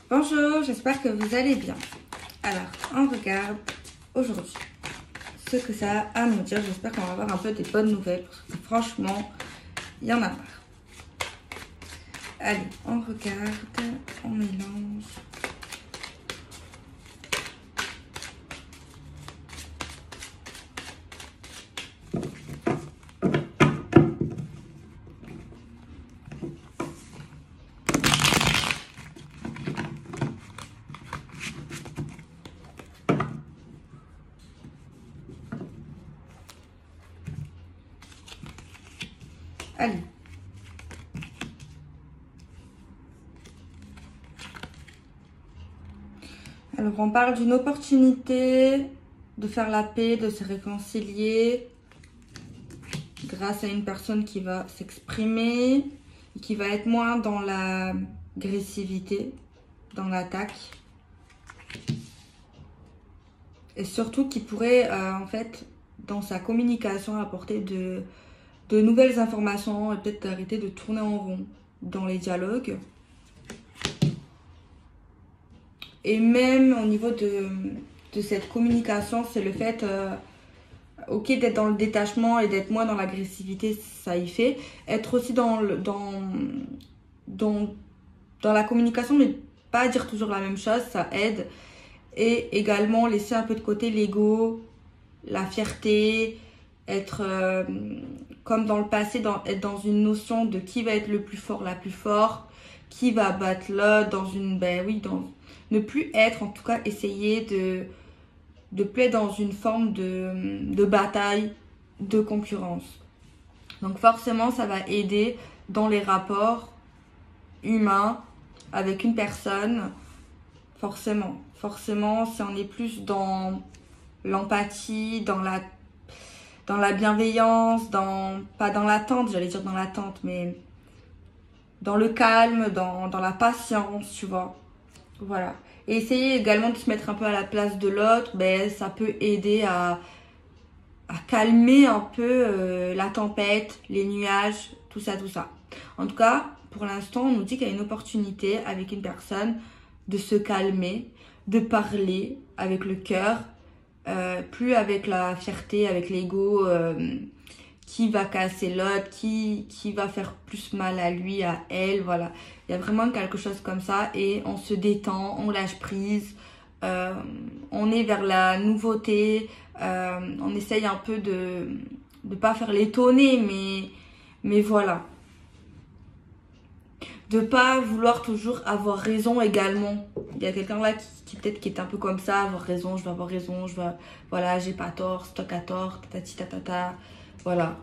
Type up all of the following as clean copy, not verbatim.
Bonjour, j'espère que vous allez bien. Alors, on regarde aujourd'hui ce que ça a à nous dire. J'espère qu'on va avoir un peu des bonnes nouvelles parce que franchement, il y en a marre. Allez, on regarde, on mélange. Allez. Alors, on parle d'une opportunité de faire la paix, de se réconcilier grâce à une personne qui va s'exprimer, qui va être moins dans l'agressivité, dans l'attaque. Et surtout qui pourrait, en fait, dans sa communication, apporter de nouvelles informations et peut-être arrêter de tourner en rond dans les dialogues. Et même au niveau de cette communication, c'est le fait, ok, d'être dans le détachement et d'être moins dans l'agressivité, ça y fait. Être aussi dans la communication, mais pas dire toujours la même chose, ça aide. Et également laisser un peu de côté l'ego, la fierté, être comme dans le passé, être dans une notion de qui va être le plus fort, la plus forte, qui va battre l'autre, ne plus être, en tout cas essayer de plus être dans une forme de bataille, de concurrence. Donc forcément ça va aider dans les rapports humains avec une personne, forcément, si on est plus dans l'empathie, dans la bienveillance, pas dans l'attente, j'allais dire dans l'attente, mais dans le calme, dans la patience, tu vois. Voilà. Et essayer également de se mettre un peu à la place de l'autre, ça peut aider à calmer un peu la tempête, les nuages, tout ça. En tout cas, pour l'instant, on nous dit qu'il y a une opportunité avec une personne de se calmer, de parler avec le cœur, plus avec la fierté, avec l'ego qui va casser l'autre, qui va faire plus mal à lui, à elle, voilà. Il y a vraiment quelque chose comme ça et on se détend, on lâche prise, on est vers la nouveauté, on essaye un peu de pas faire l'étonner, mais voilà. De pas vouloir toujours avoir raison également. Il y a quelqu'un là qui peut-être qui est un peu comme ça, avoir raison, voilà, j'ai pas tort, c'est toi qui as tort, tatati tatata, voilà.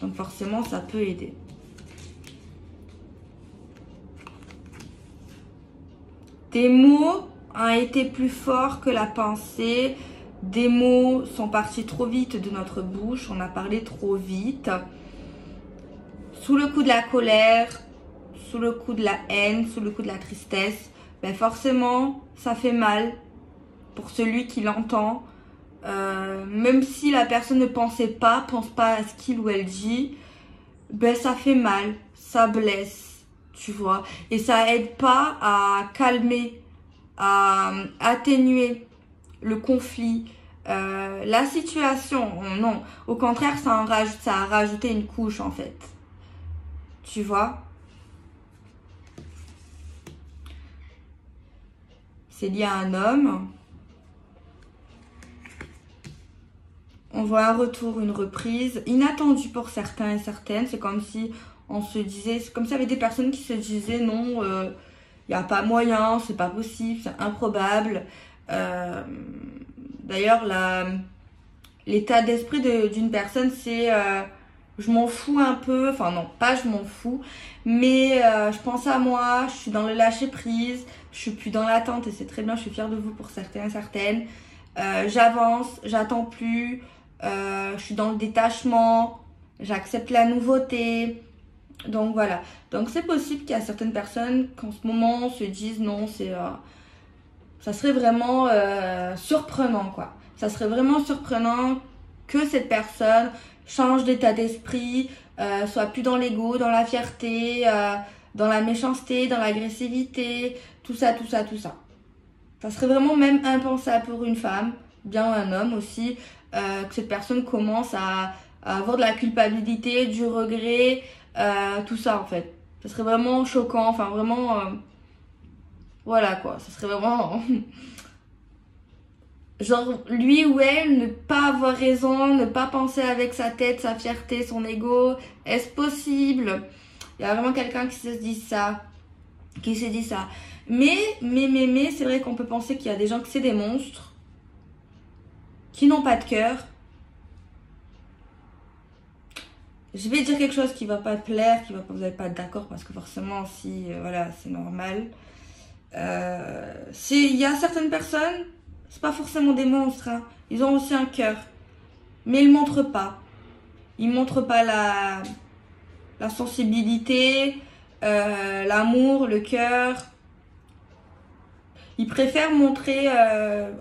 Donc forcément ça peut aider. Des mots ont été plus forts que la pensée. Des mots sont partis trop vite de notre bouche, on a parlé trop vite. Sous le coup de la colère, sous le coup de la haine, sous le coup de la tristesse, forcément, ça fait mal pour celui qui l'entend. Même si la personne ne pense pas à ce qu'il ou elle dit, ça fait mal, ça blesse, tu vois. Et ça aide pas à calmer, à atténuer le conflit, la situation. Non, au contraire, ça a rajouté une couche en fait. Tu vois? C'est lié à un homme. On voit un retour, une reprise, inattendue pour certains et certaines. C'est comme si on se disait, c'est comme s'il y avait des personnes qui se disaient non, il n'y a pas moyen, c'est pas possible, c'est improbable. D'ailleurs, l'état d'esprit d'une personne, c'est je m'en fous un peu, enfin non, pas je m'en fous, mais je pense à moi, je suis dans le lâcher prise, je suis plus dans l'attente et c'est très bien, je suis fière de vous pour certains et certaines. J'avance, j'attends plus, je suis dans le détachement, j'accepte la nouveauté. Donc voilà, donc c'est possible qu'il y a certaines personnes qu'en ce moment se disent non, ça serait vraiment surprenant quoi. Ça serait vraiment surprenant que cette personne change d'état d'esprit, soit plus dans l'ego, dans la fierté, dans la méchanceté, dans l'agressivité, tout ça, tout ça, tout ça. Ça serait vraiment même impensable pour une femme, bien un homme aussi, que cette personne commence à avoir de la culpabilité, du regret, tout ça en fait. Ça serait vraiment choquant, enfin vraiment... voilà quoi, ça serait vraiment... genre lui ou elle, ne pas avoir raison, ne pas penser avec sa tête, sa fierté, son ego. Est-ce possible? Il y a vraiment quelqu'un qui se dit ça. Qui s'est dit ça. Mais c'est vrai qu'on peut penser qu'il y a des gens que c'est des monstres. Qui n'ont pas de cœur. Je vais dire quelque chose qui va pas te plaire, vous n'allez pas être d'accord parce que forcément, si, voilà, c'est normal. Il y a certaines personnes, c'est pas forcément des monstres, hein. Ils ont aussi un cœur. Mais ils montrent pas. Ils montrent pas la sensibilité, l'amour, le cœur. Ils préfèrent montrer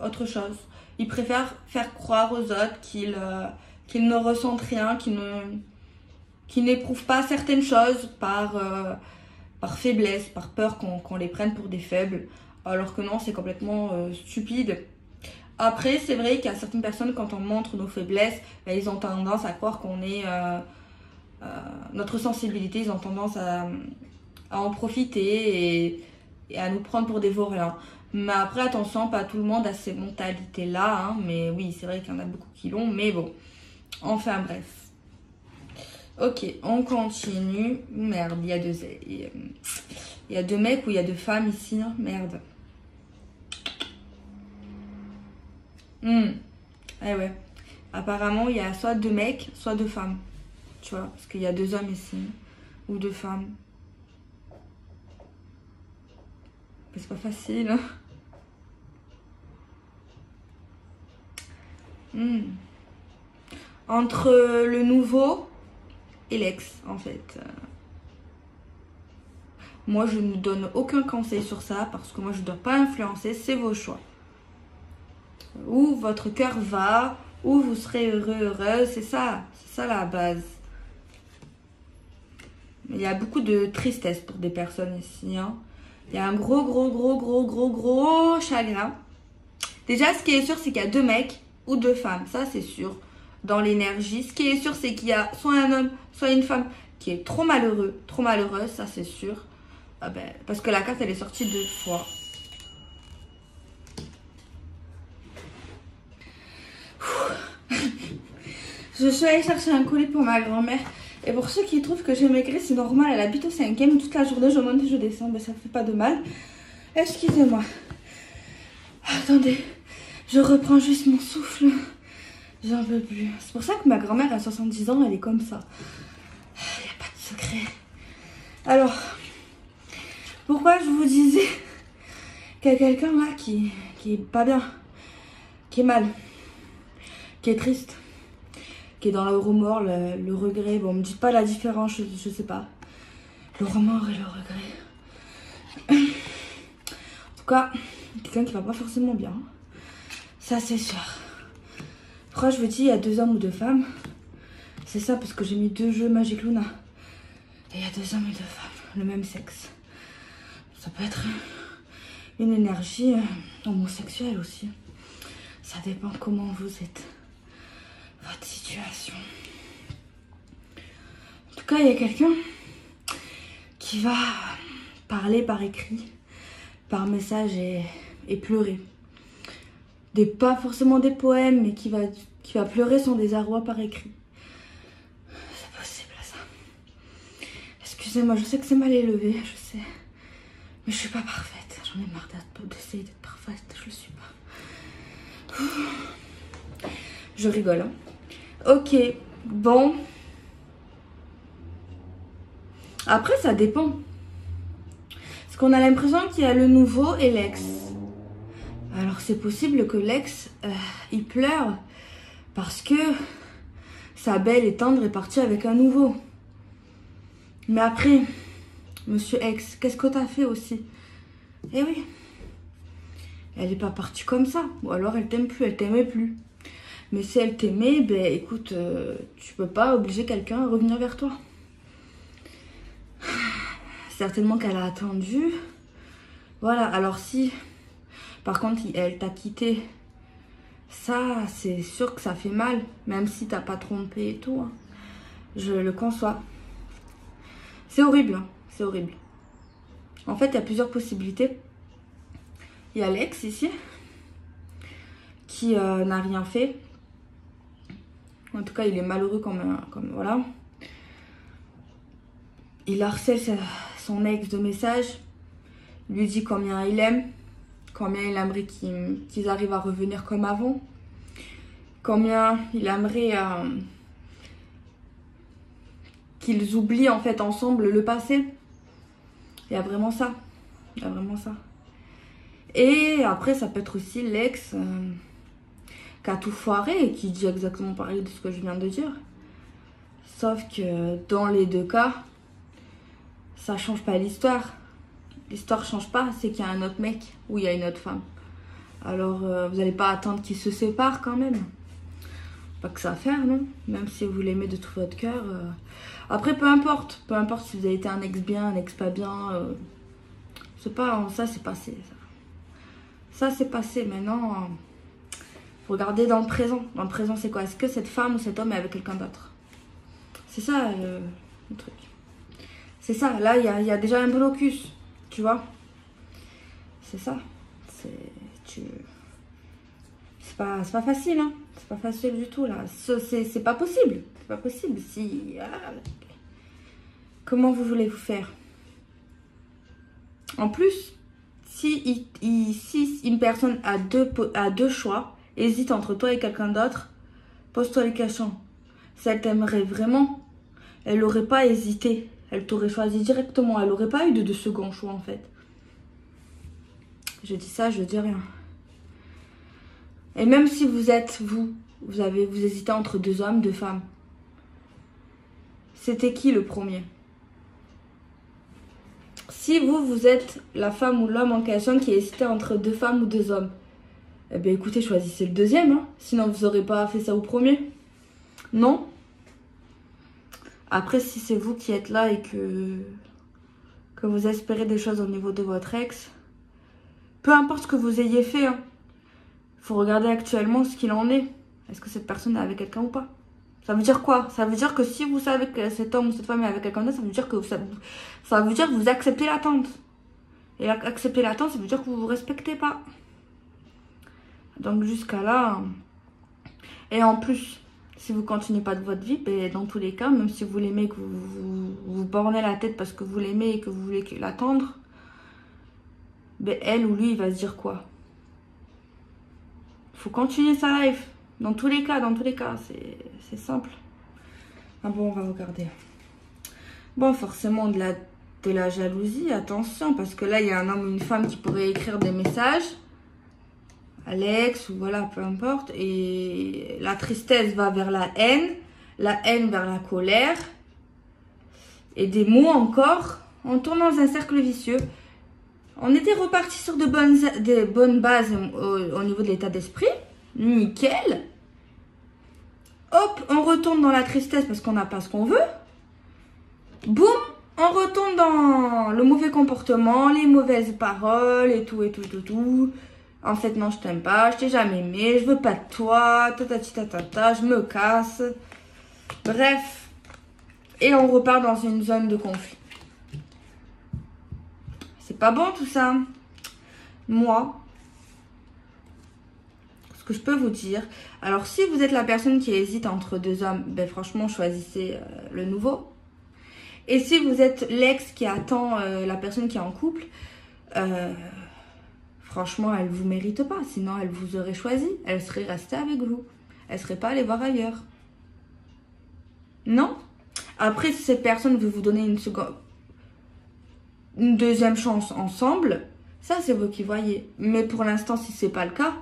autre chose. Ils préfèrent faire croire aux autres qu'ils ne ressentent rien, qu'ils n'éprouvent pas certaines choses par faiblesse, par peur qu'on les prenne pour des faibles. Alors que non, c'est complètement stupide. Après, c'est vrai qu'il y a certaines personnes, quand on montre nos faiblesses, ben, ils ont tendance à croire qu'on est... notre sensibilité, ils ont tendance à en profiter et à nous prendre pour des vauriens. Mais après, attention, pas tout le monde a ces mentalités-là. Hein, mais oui, c'est vrai qu'il y en a beaucoup qui l'ont. Mais bon, enfin bref. Ok, on continue. Merde, il y a deux mecs ou il y a deux femmes ici. Hein, merde. Eh ouais. Apparemment, il y a soit deux mecs, soit deux femmes. Tu vois, parce qu'il y a deux hommes ici. Ou deux femmes. C'est pas facile. Entre le nouveau et l'ex, en fait. Moi, je ne donne aucun conseil sur ça parce que moi, je ne dois pas influencer. C'est vos choix. Où votre cœur va, où vous serez heureux, heureuse. C'est ça la base. Il y a beaucoup de tristesse pour des personnes ici. Hein. Il y a un gros chagrin. Déjà, ce qui est sûr, c'est qu'il y a deux mecs ou deux femmes. Ça, c'est sûr. Dans l'énergie. Ce qui est sûr, c'est qu'il y a soit un homme, soit une femme qui est trop malheureux, trop malheureuse. Ça, c'est sûr. Ah ben, parce que la carte, elle est sortie deux fois. Je suis allée chercher un colis pour ma grand-mère. Et pour ceux qui trouvent que j'ai maigri, c'est normal. Elle habite au 5e. Toute la journée, je monte et je descends. Mais ça fait pas de mal. Excusez-moi. Attendez. Je reprends juste mon souffle. J'en peux plus. C'est pour ça que ma grand-mère à 70 ans, elle est comme ça. Il n'y a pas de secret. Alors, pourquoi je vous disais qu'il y a quelqu'un là qui est pas bien, qui est mal, qui est triste, qui est dans le remords, le regret. Bon, me dites pas la différence, je sais pas. Le remords et le regret. En tout cas, quelqu'un qui va pas forcément bien. Ça, c'est sûr. Pourquoi je vous dis il y a deux hommes ou deux femmes? C'est ça, parce que j'ai mis deux jeux Magic Luna. Et il y a deux hommes et deux femmes, le même sexe. Ça peut être une énergie homosexuelle aussi. Ça dépend comment vous êtes. Votre situation. En tout cas, il y a quelqu'un qui va parler par écrit, par message et pleurer. Pas forcément des poèmes, mais qui va pleurer son désarroi par écrit. C'est possible ça. Excusez-moi, je sais que c'est mal élevé, je sais. Mais je suis pas parfaite. J'en ai marre d'essayer d'être parfaite. Je le suis pas. Je rigole. Hein. Ok, bon. Après, ça dépend. Parce qu'on a l'impression qu'il y a le nouveau et l'ex. Alors, c'est possible que l'ex, il pleure parce que sa belle et tendre est partie avec un nouveau. Mais après, monsieur ex, qu'est-ce que t'as fait aussi? Eh oui. Elle n'est pas partie comme ça. Ou alors elle t'aime plus, elle t'aimait plus. Mais si elle t'aimait, ben écoute, tu peux pas obliger quelqu'un à revenir vers toi. certainement qu'elle a attendu. Voilà, alors si, par contre, elle t'a quitté, ça, c'est sûr que ça fait mal, même si t'as pas trompé et tout. Hein. Je le conçois. C'est horrible, hein. C'est horrible. En fait, il y a plusieurs possibilités. Il y a l'ex ici, qui n'a rien fait. En tout cas, il est malheureux comme voilà. Il harcèle son ex de messages. Lui dit combien il aime. Combien il aimerait qu'ils arrivent à revenir comme avant. Combien il aimerait qu'ils oublient en fait ensemble le passé. Il y a vraiment ça. Il y a vraiment ça. Et après, ça peut être aussi l'ex qui a tout foiré et qui dit exactement pareil de ce que je viens de dire. Sauf que dans les deux cas, ça change pas l'histoire. L'histoire change pas, c'est qu'il y a un autre mec ou il y a une autre femme. Alors, vous n'allez pas attendre qu'ils se séparent quand même. Pas que ça à faire, non? Même si vous l'aimez de tout votre cœur. Après, peu importe. Peu importe si vous avez été un ex bien, un ex pas bien. C'est pas... Ça, c'est passé. Ça c'est passé. Maintenant, regardez dans le présent. Dans le présent, c'est quoi? Est-ce que cette femme ou cet homme est avec quelqu'un d'autre? C'est ça, le truc. C'est ça. Là, il y a déjà un blocus. Tu vois? C'est ça. C'est pas facile, hein. C'est pas facile du tout, là. C'est pas possible. C'est pas possible. Si... Comment vous voulez vous faire? En plus, si une personne a deux choix, hésite entre toi et quelqu'un d'autre, pose-toi les questions. Si elle t'aimerait vraiment, elle n'aurait pas hésité. Elle t'aurait choisi directement. Elle n'aurait pas eu de second choix, en fait. Je dis ça, je dis rien. Et même si vous hésitez entre deux hommes, deux femmes. C'était qui le premier? Si vous êtes la femme ou l'homme en question qui hésitait entre deux femmes ou deux hommes, eh bien écoutez, choisissez le deuxième. Hein. Sinon, vous n'aurez pas fait ça au premier. Non. Après, si c'est vous qui êtes là et que vous espérez des choses au niveau de votre ex, peu importe ce que vous ayez fait, hein, faut regarder actuellement ce qu'il en est. Est-ce que cette personne est avec quelqu'un ou pas? Ça veut dire quoi? Ça veut dire que si vous savez que cet homme ou cette femme est avec quelqu'un d'autre, ça veut dire que vous acceptez l'attente. Et accepter l'attente, ça veut dire que vous ne vous respectez pas. Donc jusqu'à là. Et en plus, si vous continuez pas de votre vie, ben, dans tous les cas, même si vous l'aimez, que vous bornez la tête parce que vous l'aimez et que vous voulez l'attendre, ben, elle ou lui, il va se dire quoi? Faut continuer sa life. Dans tous les cas, c'est simple. Ah bon, on va regarder. Bon, forcément, de la jalousie, attention, parce que là, il y a un homme ou une femme qui pourrait écrire des messages à l'ex, ou voilà, peu importe, et la tristesse va vers la haine vers la colère, et des mots encore, on tourne dans un cercle vicieux. On était reparti sur de bonnes bases au niveau de l'état d'esprit. Nickel. Hop, on retourne dans la tristesse parce qu'on n'a pas ce qu'on veut. Boum, on retourne dans le mauvais comportement, les mauvaises paroles et tout. En fait, non, je t'aime pas, je t'ai jamais aimé, je veux pas de toi, je me casse. Bref. Et on repart dans une zone de conflit. C'est pas bon tout ça. Moi, ce que je peux vous dire, alors si vous êtes la personne qui hésite entre deux hommes, ben franchement choisissez le nouveau. Et si vous êtes l'ex qui attend la personne qui est en couple, franchement elle vous mérite pas, sinon elle vous aurait choisi, elle serait restée avec vous, elle serait pas allée voir ailleurs. Non? Après si cette personne veut vous donner une deuxième chance ensemble, ça c'est vous qui voyez. Mais pour l'instant, si c'est pas le cas,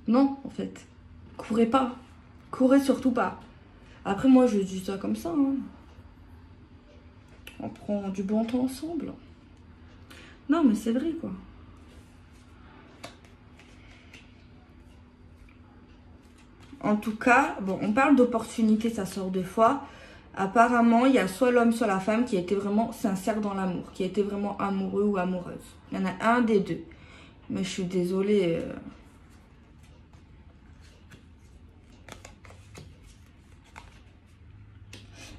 non en fait. Courez pas. Courez surtout pas. Après moi je dis ça comme ça. Hein. On prend du bon temps ensemble. Non mais c'est vrai quoi. En tout cas, bon, on parle d'opportunité, ça sort deux fois. Apparemment, il y a soit l'homme, soit la femme qui était vraiment sincère dans l'amour, qui était vraiment amoureux ou amoureuse. Il y en a un des deux. Mais je suis désolée.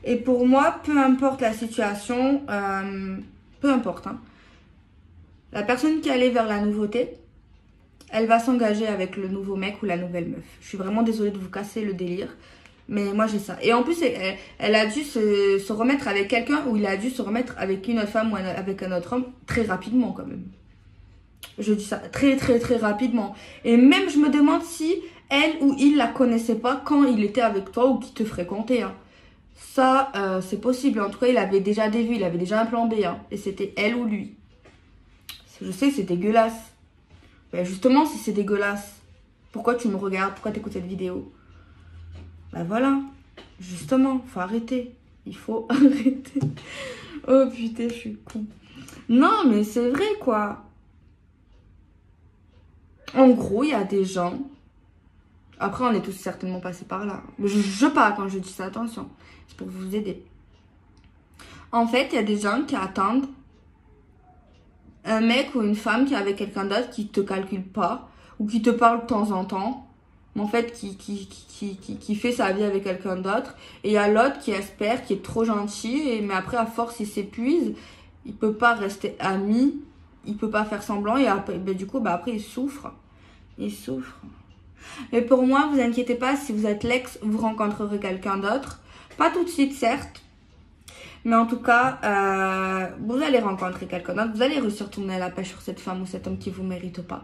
Et pour moi, peu importe la situation, peu importe, hein, la personne qui allait vers la nouveauté, elle va s'engager avec le nouveau mec ou la nouvelle meuf. Je suis vraiment désolée de vous casser le délire. Mais moi j'ai ça. Et en plus, elle a dû se remettre avec quelqu'un ou il a dû se remettre avec une autre femme ou avec un autre homme très rapidement quand même. Je dis ça très très très rapidement. Et même je me demande si elle ou il la connaissait pas quand il était avec toi ou qu'il te fréquentait. Hein. Ça, c'est possible. En tout cas, il avait déjà des vues, il avait déjà un plan B. Hein. Et c'était elle ou lui. Je sais, c'est dégueulasse. Ben justement, si c'est dégueulasse, pourquoi tu me regardes? Pourquoi tu écoutes cette vidéo? Ben voilà. Justement, faut arrêter. Il faut arrêter. Oh putain, je suis con. Non, mais c'est vrai, quoi. En gros, il y a des gens... Après, on est tous certainement passés par là. Mais je juge pas quand je dis ça, attention. C'est pour vous aider. En fait, il y a des gens qui attendent un mec ou une femme qui est avec quelqu'un d'autre qui te calcule pas ou qui te parle de temps en temps, mais en fait qui fait sa vie avec quelqu'un d'autre. Et il y a l'autre qui espère, qui est trop gentil, mais après à force il s'épuise, il peut pas rester ami, il peut pas faire semblant et après, du coup après il souffre. Il souffre. Mais pour moi, vous inquiétez pas, si vous êtes l'ex, vous rencontrerez quelqu'un d'autre. Pas tout de suite certes. Mais en tout cas, vous allez rencontrer quelqu'un d'autre. Vous allez réussir à tourner la pêche sur cette femme ou cet homme qui ne vous mérite pas.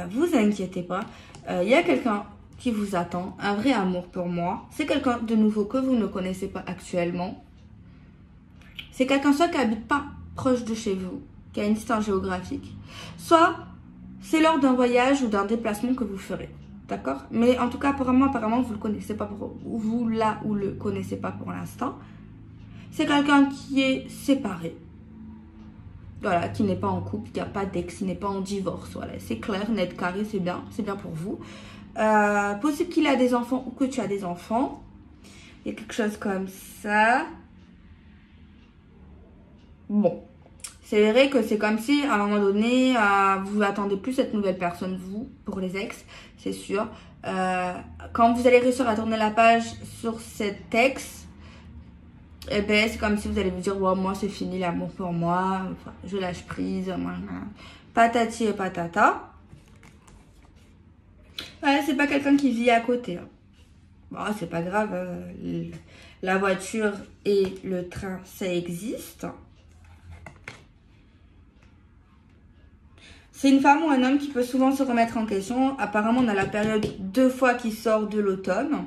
Vous inquiétez pas. Il y a quelqu'un qui vous attend. Un vrai amour pour moi. C'est quelqu'un de nouveau que vous ne connaissez pas actuellement. C'est quelqu'un soit qui n'habite pas proche de chez vous, qui a une distance géographique. Soit c'est lors d'un voyage ou d'un déplacement que vous ferez. D'accord? Mais en tout cas, apparemment, vous le connaissez pas vous là ou le connaissez pas pour l'instant. C'est quelqu'un qui est séparé. Voilà, qui n'est pas en couple, qui n'a pas d'ex, qui n'est pas en divorce. Voilà, c'est clair, net, carré, c'est bien pour vous. Possible qu'il a des enfants ou que tu as des enfants. Il y a quelque chose comme ça. Bon, c'est vrai que c'est comme si, à un moment donné, vous attendez plus cette nouvelle personne, vous, pour les ex, c'est sûr. Quand vous allez réussir à tourner la page sur cet ex, eh ben, c'est comme si vous allez vous dire, wow, moi c'est fini l'amour pour moi, enfin, je lâche prise, patati et patata. Ouais, c'est pas quelqu'un qui vit à côté. Hein. Bon, c'est pas grave, la voiture et le train, ça existe. C'est une femme ou un homme qui peut souvent se remettre en question. Apparemment, on a la période 2 fois qui sort de l'automne.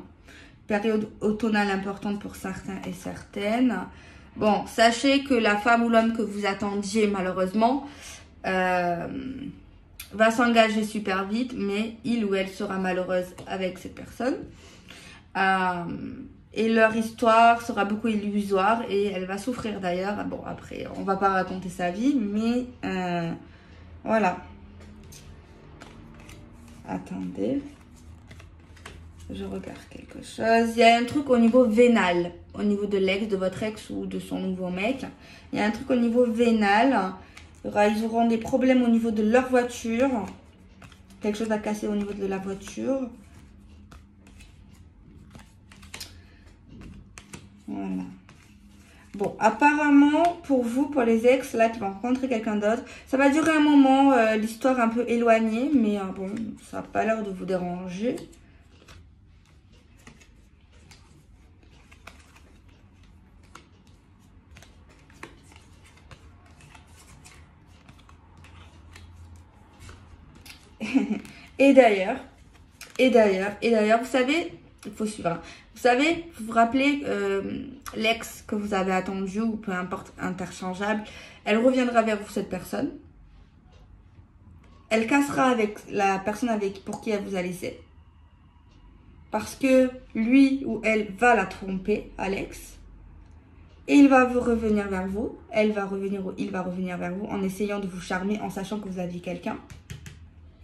Période automnale importante pour certains et certaines. Bon, sachez que la femme ou l'homme que vous attendiez, malheureusement, va s'engager super vite, mais il ou elle sera malheureuse avec cette personne. Et leur histoire sera beaucoup illusoire et elle va souffrir d'ailleurs. Bon, après, on va pas raconter sa vie, mais voilà. Attendez. Je regarde quelque chose. Il y a un truc au niveau vénal. Au niveau de l'ex, de votre ex ou de son nouveau mec. Il y a un truc au niveau vénal. Ils auront des problèmes au niveau de leur voiture. Quelque chose à casser au niveau de la voiture. Voilà. Bon, apparemment, pour vous, pour les ex, là, qui vont rencontrer quelqu'un d'autre, ça va durer un moment, l'histoire un peu éloignée, mais bon, ça n'a pas l'air de vous déranger. Et d'ailleurs, vous savez, il faut suivre. Vous savez, vous vous rappelez l'ex que vous avez attendu ou peu importe, interchangeable, elle reviendra vers vous, cette personne. Elle cassera avec la personne pour qui elle vous a laissé. Parce que lui ou elle va la tromper, Alex. Et il va revenir vers vous. Elle va revenir ou il va revenir vers vous en essayant de vous charmer, en sachant que vous aviez quelqu'un.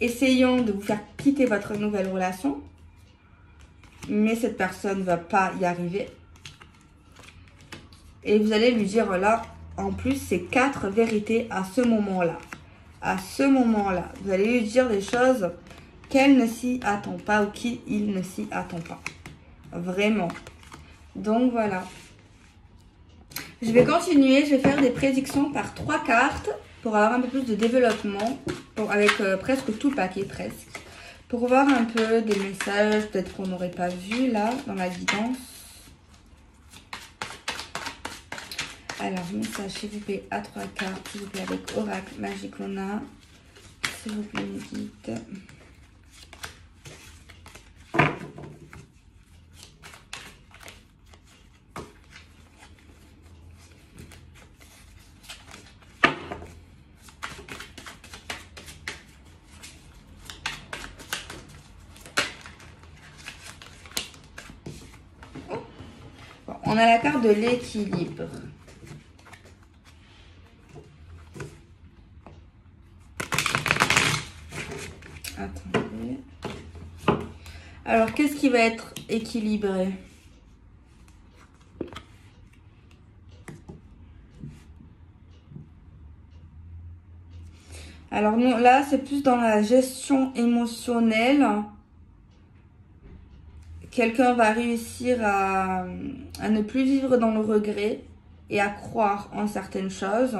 Essayons de vous faire quitter votre nouvelle relation. Mais cette personne ne va pas y arriver. Et vous allez lui dire là, en plus, c'est 4 vérités à ce moment-là. À ce moment-là, vous allez lui dire des choses qu'elle ne s'y attend pas ou qu'il ne s'y attend pas. Vraiment. Donc voilà. Je vais continuer, je vais faire des prédictions par 3 cartes pour avoir un peu plus de développement, avec presque tout le paquet presque. Pour voir un peu des messages, peut-être qu'on n'aurait pas vu là dans la guidance. Alors, message s'il vous plaît à 3 cartes, s'il vous plaît avec Oracle Magicona. S'il vous plaît, mes guides. Bon, on a la carte de l'équilibre. Attendez. Alors, qu'est-ce qui va être équilibré? Alors, non, là, c'est plus dans la gestion émotionnelle. Quelqu'un va réussir à ne plus vivre dans le regret et à croire en certaines choses.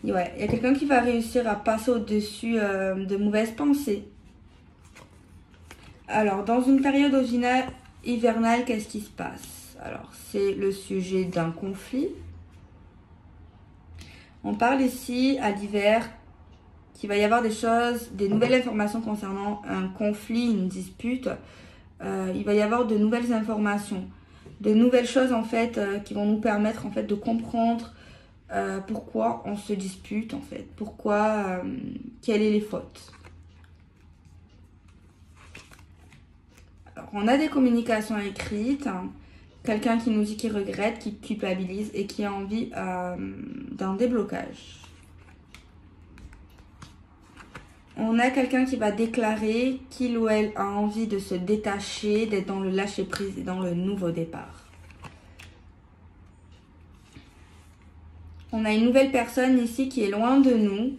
Et ouais, il y a quelqu'un qui va réussir à passer au-dessus de mauvaises pensées. Alors, dans une période hivernale, qu'est-ce qui se passe? Alors, c'est le sujet d'un conflit. On parle ici à l'hiver qu'il va y avoir des choses, des nouvelles informations concernant un conflit, une dispute. Il va y avoir de nouvelles informations, de nouvelles choses en fait qui vont nous permettre en fait de comprendre pourquoi on se dispute en fait, pourquoi, quelles sont les fautes. Alors, on a des communications écrites, hein, quelqu'un qui nous dit qu'il regrette, qui culpabilise et qui a envie d'un déblocage. On a quelqu'un qui va déclarer qu'il ou elle a envie de se détacher, d'être dans le lâcher-prise et dans le nouveau départ. On a une nouvelle personne ici qui est loin de nous,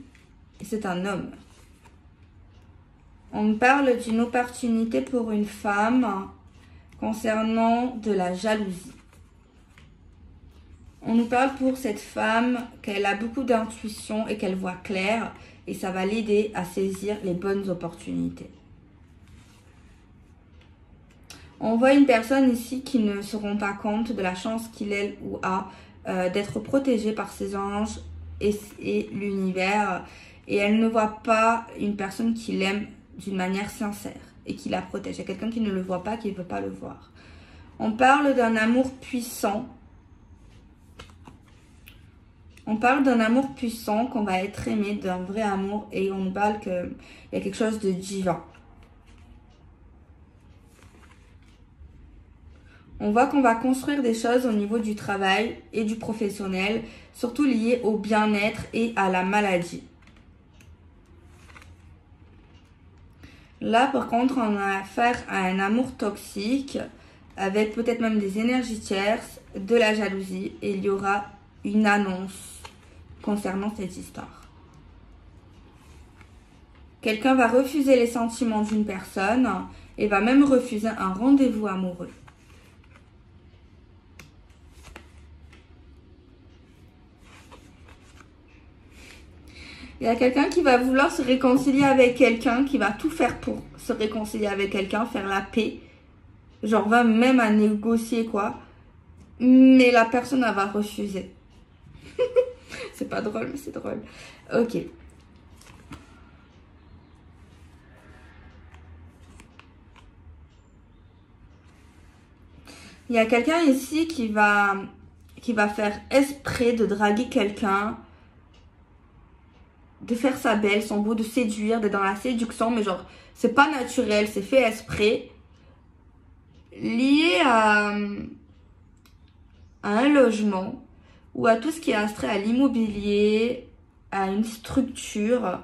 et c'est un homme. On me parle d'une opportunité pour une femme concernant de la jalousie. On nous parle pour cette femme qu'elle a beaucoup d'intuition et qu'elle voit clair, et ça va l'aider à saisir les bonnes opportunités. On voit une personne ici qui ne se rend pas compte de la chance qu'il elle ou a d'être protégée par ses anges et l'univers. Et elle ne voit pas une personne qui l'aime d'une manière sincère et qui la protège. Il y a quelqu'un qui ne le voit pas, qui ne veut pas le voir. On parle d'un amour puissant. On parle d'un amour puissant, qu'on va être aimé, d'un vrai amour. Et on nous parle qu'il y a quelque chose de divin. On voit qu'on va construire des choses au niveau du travail et du professionnel, surtout liées au bien-être et à la maladie. Là, par contre, on a affaire à un amour toxique, avec peut-être même des énergies tierces, de la jalousie, et il y aura une annonce concernant cette histoire. Quelqu'un va refuser les sentiments d'une personne et va même refuser un rendez-vous amoureux. Il y a quelqu'un qui va vouloir se réconcilier avec quelqu'un, qui va tout faire pour se réconcilier avec quelqu'un, faire la paix. Genre, va même à négocier, quoi. Mais la personne, elle va refuser. C'est pas drôle, mais c'est drôle. Ok. Il y a quelqu'un ici qui va faire exprès de draguer quelqu'un, de faire sa belle, son beau, de séduire, d'être dans la séduction, mais genre, c'est pas naturel, c'est fait exprès. Lié à un logement ou à tout ce qui est astrait à l'immobilier, à une structure,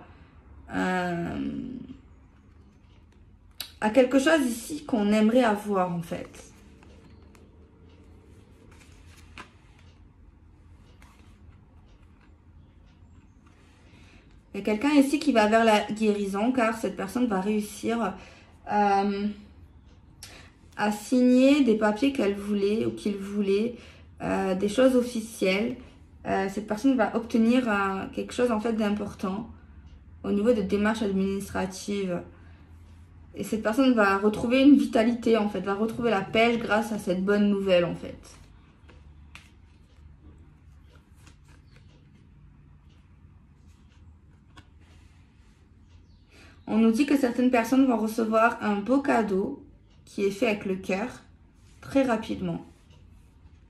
à quelque chose ici qu'on aimerait avoir en fait. Il y a quelqu'un ici qui va vers la guérison car cette personne va réussir à signer des papiers qu'elle voulait ou qu'il voulait, des choses officielles. Cette personne va obtenir quelque chose en fait d'important au niveau de démarches administratives. Et cette personne va retrouver une vitalité en fait, va retrouver la pêche grâce à cette bonne nouvelle en fait. On nous dit que certaines personnes vont recevoir un beau cadeau qui est fait avec le cœur très rapidement.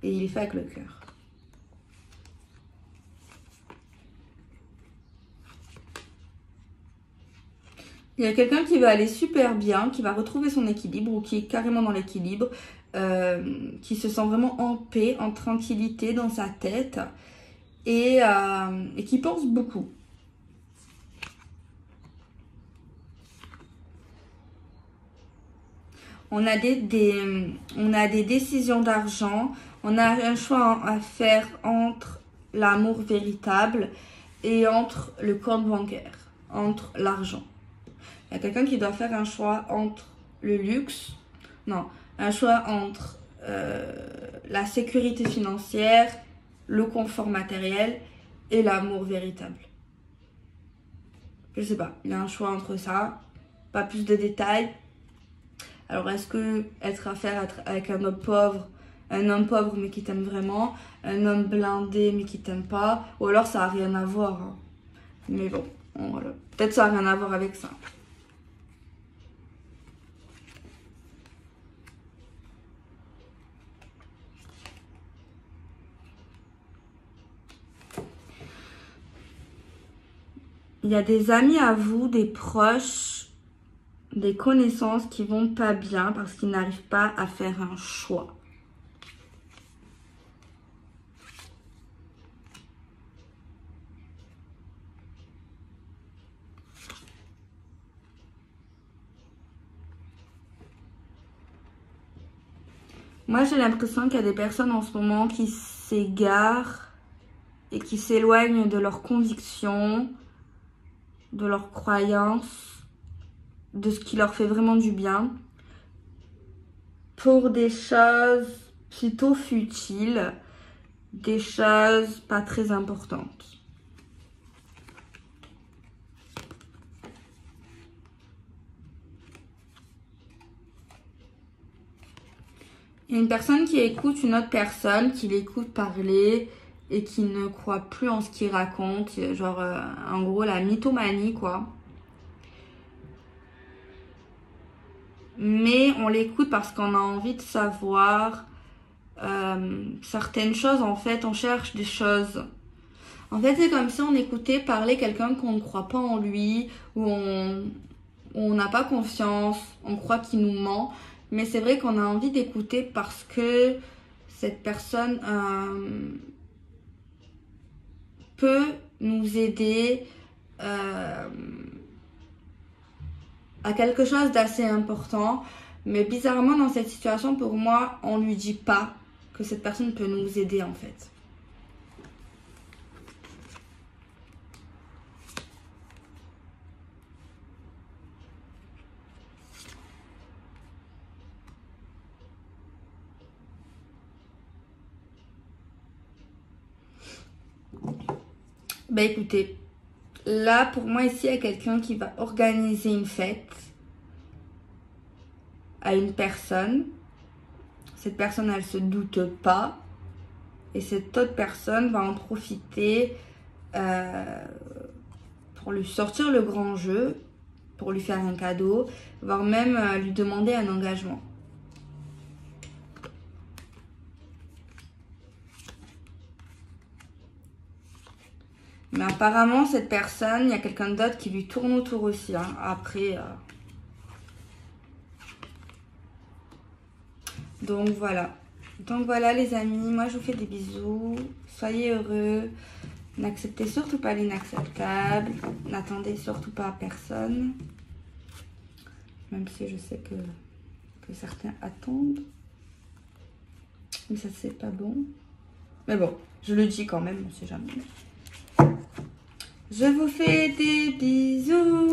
Et il est fait avec le cœur. Il y a quelqu'un qui va aller super bien, qui va retrouver son équilibre ou qui est carrément dans l'équilibre, qui se sent vraiment en paix, en tranquillité dans sa tête et qui pense beaucoup. On a des décisions d'argent, on a un choix à faire entre l'amour véritable et entre le compte bancaire, entre l'argent. Il y a quelqu'un qui doit faire un choix entre le luxe, non, un choix entre la sécurité financière, le confort matériel et l'amour véritable. Je sais pas, il y a un choix entre ça, pas plus de détails. Alors, est-ce que être avec un homme pauvre mais qui t'aime vraiment, un homme blindé mais qui t'aime pas, ou alors ça a rien à voir. Hein. Mais bon, voilà. Peut-être ça a rien à voir avec ça. Il y a des amis à vous, des proches, des connaissances qui vont pas bien parce qu'ils n'arrivent pas à faire un choix. Moi, j'ai l'impression qu'il y a des personnes en ce moment qui s'égarent et qui s'éloignent de leurs convictions, de leurs croyances, de ce qui leur fait vraiment du bien, pour des choses plutôt futiles, des choses pas très importantes. Il y a une personne qui écoute une autre personne, qui l'écoute parler et qui ne croit plus en ce qu'il raconte. Genre, en gros, la mythomanie, quoi. Mais on l'écoute parce qu'on a envie de savoir certaines choses. En fait, on cherche des choses. En fait, c'est comme si on écoutait parler quelqu'un qu'on ne croit pas en lui, ou on n'a pas confiance, on croit qu'il nous ment. Mais c'est vrai qu'on a envie d'écouter parce que cette personne peut nous aider à quelque chose d'assez important. Mais bizarrement, dans cette situation, pour moi, on ne lui dit pas que cette personne peut nous aider en fait. Bah écoutez, là pour moi ici il y a quelqu'un qui va organiser une fête à une personne. Cette personne elle se doute pas et cette autre personne va en profiter pour lui sortir le grand jeu, pour lui faire un cadeau, voire même lui demander un engagement. Mais apparemment, cette personne, il y a quelqu'un d'autre qui lui tourne autour aussi. Hein. Après. Donc voilà. Donc voilà les amis, moi je vous fais des bisous. Soyez heureux. N'acceptez surtout pas l'inacceptable. N'attendez surtout pas à personne. Même si je sais que certains attendent. Mais ça c'est pas bon. Mais bon, je le dis quand même, on sait jamais. Je vous fais des bisous.